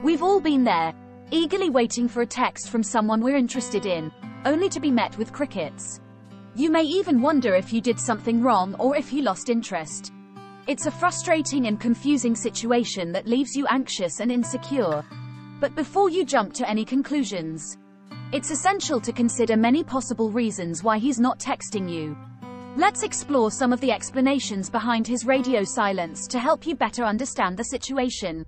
We've all been there, eagerly waiting for a text from someone we're interested in, only to be met with crickets. You may even wonder if you did something wrong or if he lost interest. It's a frustrating and confusing situation that leaves you anxious and insecure. But before you jump to any conclusions, it's essential to consider many possible reasons why he's not texting you. Let's explore some of the explanations behind his radio silence to help you better understand the situation.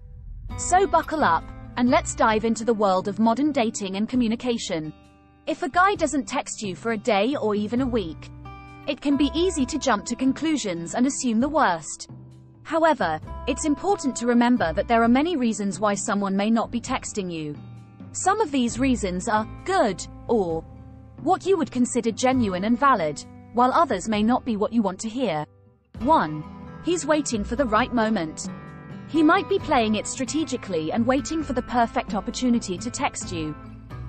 So buckle up, and let's dive into the world of modern dating and communication. If a guy doesn't text you for a day or even a week, it can be easy to jump to conclusions and assume the worst. However, it's important to remember that there are many reasons why someone may not be texting you. Some of these reasons are good, or what you would consider genuine and valid, while others may not be what you want to hear. 1. He's waiting for the right moment. He might be playing it strategically and waiting for the perfect opportunity to text you.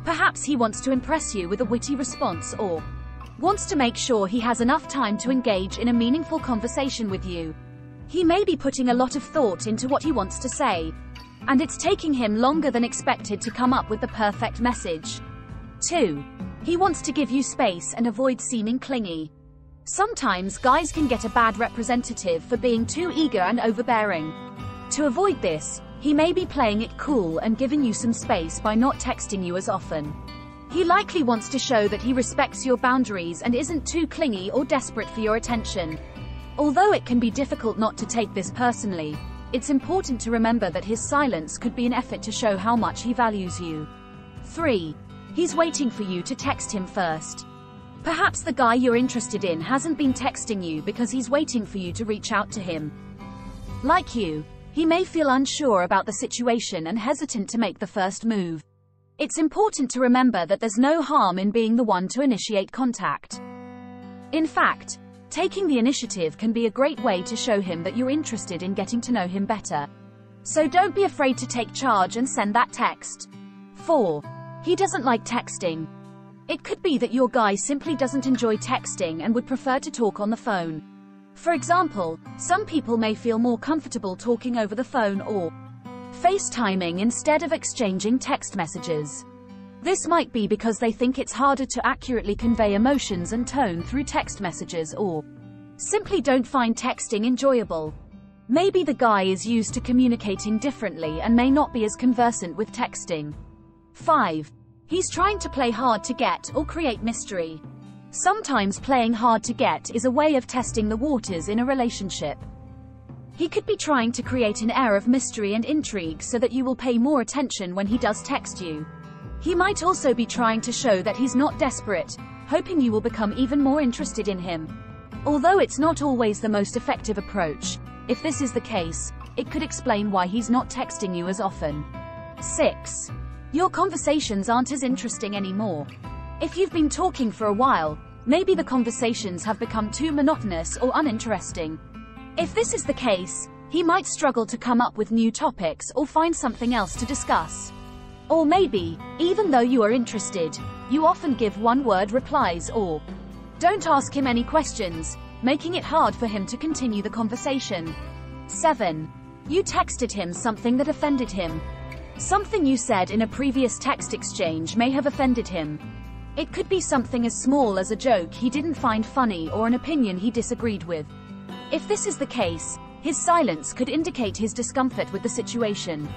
Perhaps he wants to impress you with a witty response or wants to make sure he has enough time to engage in a meaningful conversation with you. He may be putting a lot of thought into what he wants to say, and it's taking him longer than expected to come up with the perfect message. 2. He wants to give you space and avoid seeming clingy. Sometimes guys can get a bad representative for being too eager and overbearing. To avoid this, he may be playing it cool and giving you some space by not texting you as often. He likely wants to show that he respects your boundaries and isn't too clingy or desperate for your attention. Although it can be difficult not to take this personally, it's important to remember that his silence could be an effort to show how much he values you. 3. He's waiting for you to text him first. Perhaps the guy you're interested in hasn't been texting you because he's waiting for you to reach out to him. Like you, he may feel unsure about the situation and hesitant to make the first move. It's important to remember that there's no harm in being the one to initiate contact. In fact, taking the initiative can be a great way to show him that you're interested in getting to know him better. So don't be afraid to take charge and send that text. 4. He doesn't like texting. It could be that your guy simply doesn't enjoy texting and would prefer to talk on the phone. For example, some people may feel more comfortable talking over the phone or FaceTiming instead of exchanging text messages. This might be because they think it's harder to accurately convey emotions and tone through text messages or simply don't find texting enjoyable. Maybe the guy is used to communicating differently and may not be as conversant with texting. 5. He's trying to play hard to get or create mystery. Sometimes playing hard to get is a way of testing the waters in a relationship. He could be trying to create an air of mystery and intrigue so that you will pay more attention when he does text you. He might also be trying to show that he's not desperate, hoping you will become even more interested in him. Although it's not always the most effective approach, if this is the case, it could explain why he's not texting you as often. 6. Your conversations aren't as interesting anymore. If you've been talking for a while, maybe the conversations have become too monotonous or uninteresting. If this is the case, he might struggle to come up with new topics or find something else to discuss. Or maybe, even though you are interested, you often give one-word replies or don't ask him any questions, making it hard for him to continue the conversation. 7. You texted him something that offended him. Something you said in a previous text exchange may have offended him. It could be something as small as a joke he didn't find funny or an opinion he disagreed with. If this is the case, his silence could indicate his discomfort with the situation,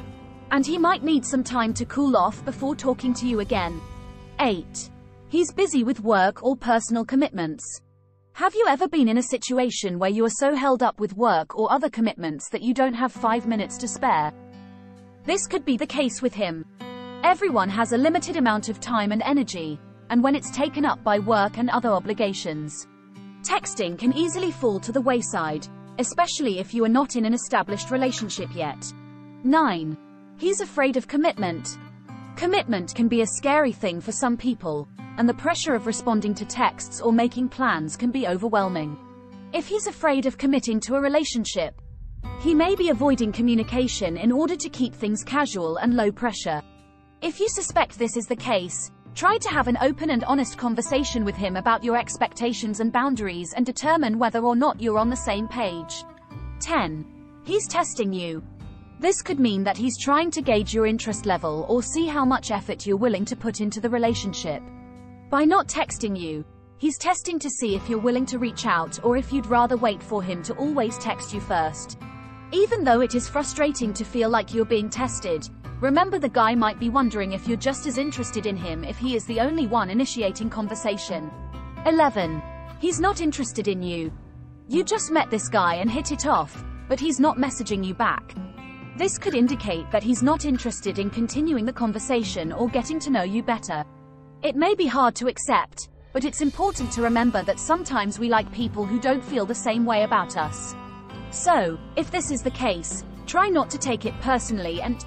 and he might need some time to cool off before talking to you again. 8. He's busy with work or personal commitments. Have you ever been in a situation where you are so held up with work or other commitments that you don't have 5 minutes to spare? This could be the case with him. Everyone has a limited amount of time and energy, and when it's taken up by work and other obligations, texting can easily fall to the wayside, especially if you are not in an established relationship yet. 9. He's afraid of commitment. Commitment can be a scary thing for some people, and the pressure of responding to texts or making plans can be overwhelming. If he's afraid of committing to a relationship, he may be avoiding communication in order to keep things casual and low pressure. If you suspect this is the case, try to have an open and honest conversation with him about your expectations and boundaries and determine whether or not you're on the same page. 10. He's testing you. This could mean that he's trying to gauge your interest level or see how much effort you're willing to put into the relationship. By not texting you, he's testing to see if you're willing to reach out or if you'd rather wait for him to always text you first. Even though it is frustrating to feel like you're being tested, remember the guy might be wondering if you're just as interested in him if he is the only one initiating conversation. 11. He's not interested in you. You just met this guy and hit it off, but he's not messaging you back. This could indicate that he's not interested in continuing the conversation or getting to know you better. It may be hard to accept, but it's important to remember that sometimes we like people who don't feel the same way about us. So, if this is the case, try not to take it personally and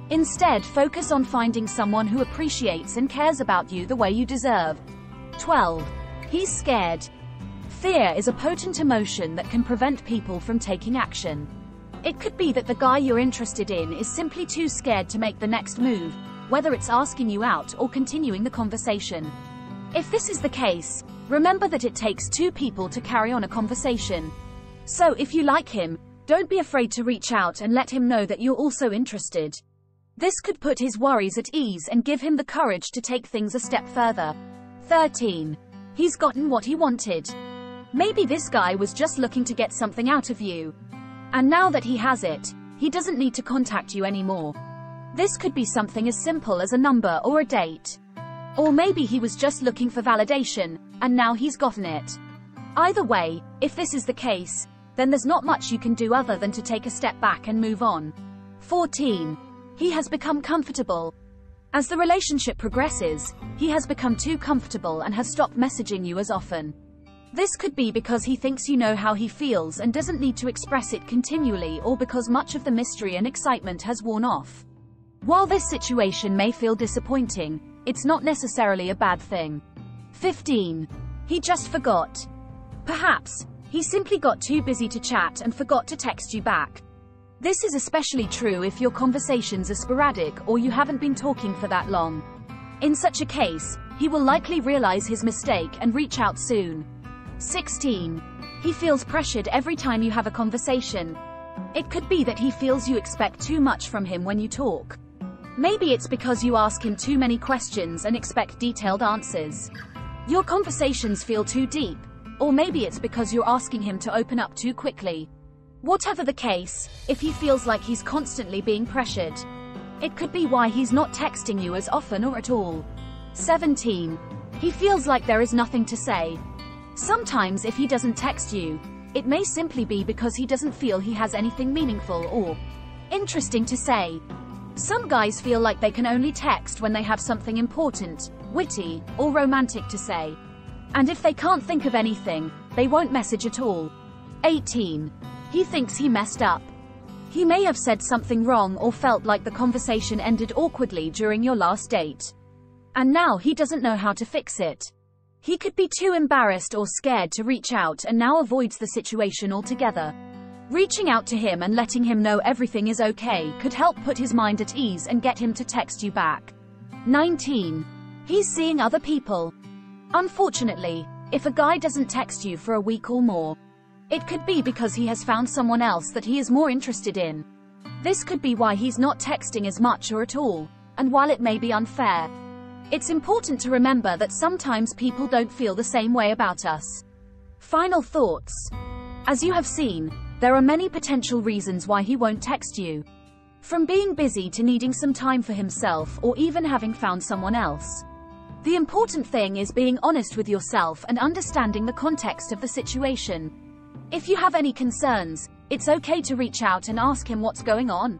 instead focus on finding someone who appreciates and cares about you the way you deserve. 12. He's scared. Fear is a potent emotion that can prevent people from taking action. It could be that the guy you're interested in is simply too scared to make the next move, whether it's asking you out or continuing the conversation. If this is the case, remember that it takes two people to carry on a conversation. So if you like him, don't be afraid to reach out and let him know that you're also interested. This could put his worries at ease and give him the courage to take things a step further. 13. He's gotten what he wanted. Maybe this guy was just looking to get something out of you. And now that he has it, he doesn't need to contact you anymore. This could be something as simple as a number or a date. Or maybe he was just looking for validation, and now he's gotten it. Either way, if this is the case, then there's not much you can do other than to take a step back and move on. 14. He has become comfortable. As the relationship progresses, he has become too comfortable and has stopped messaging you as often. This could be because he thinks you know how he feels and doesn't need to express it continually, or because much of the mystery and excitement has worn off. While this situation may feel disappointing, it's not necessarily a bad thing. 15. He just forgot. Perhaps, he simply got too busy to chat and forgot to text you back. This is especially true if your conversations are sporadic or you haven't been talking for that long. In such a case, he will likely realize his mistake and reach out soon. 16. He feels pressured every time you have a conversation. It could be that he feels you expect too much from him when you talk. Maybe it's because you ask him too many questions and expect detailed answers. Your conversations feel too deep. Or maybe it's because you're asking him to open up too quickly. Whatever the case, if he feels like he's constantly being pressured, it could be why he's not texting you as often or at all. 17. He feels like there is nothing to say. Sometimes if he doesn't text you, it may simply be because he doesn't feel he has anything meaningful or interesting to say. Some guys feel like they can only text when they have something important, witty, or romantic to say. And if they can't think of anything, they won't message at all. 18. He thinks he messed up. He may have said something wrong or felt like the conversation ended awkwardly during your last date. And now he doesn't know how to fix it. He could be too embarrassed or scared to reach out and now avoids the situation altogether. Reaching out to him and letting him know everything is okay could help put his mind at ease and get him to text you back. 19. He's seeing other people. Unfortunately, if a guy doesn't text you for a week or more, it could be because he has found someone else that he is more interested in. This could be why he's not texting as much or at all, and while it may be unfair, it's important to remember that sometimes people don't feel the same way about us. Final thoughts. As you have seen, there are many potential reasons why he won't text you. From being busy to needing some time for himself or even having found someone else. The important thing is being honest with yourself and understanding the context of the situation. If you have any concerns, it's okay to reach out and ask him what's going on.